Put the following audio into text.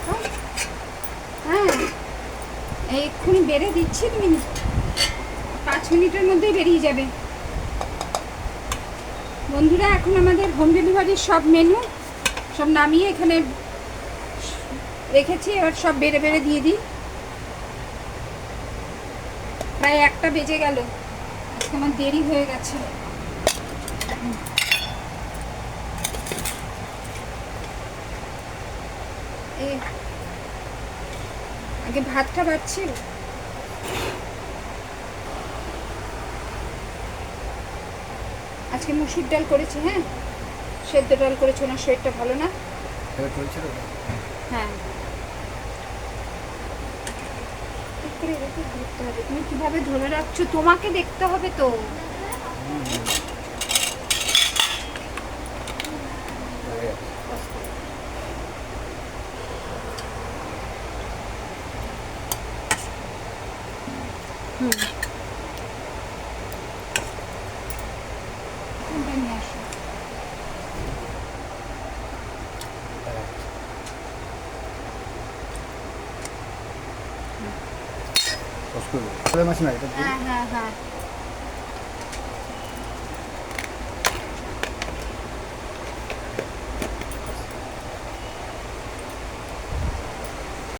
দেখো। হ্যাঁ, এক্ষুনি বেড়ে দিচ্ছি, তুমি 5 মিনিটের মধ্যেই বেরিয়ে যাবে। বন্ধুরা, এখন আমাদের হোম ডেলিভারির সব মেনু সব নামিয়ে এখানে রেখেছি, এবার সব বেড়ে বেড়ে দিয়ে দিই। প্রায় 1টা বেজে গেল, আজকে আমার দেরি হয়ে গেছে। আগে ভাতটা বাড়ছি। আজকে মুসুর ডাল করেছি। হ্যাঁ, সেদ্ধ ডাল করেছি, ওনার শরীরটা ভালো না। হ্যাঁ, ঠিক করে রেখে ধরতে হবে। তুমি কিভাবে ধরে রাখছো, তোমাকে দেখতে হবে তো। নিয়ে আসো। হ্যাঁ হ্যাঁ হ্যাঁ,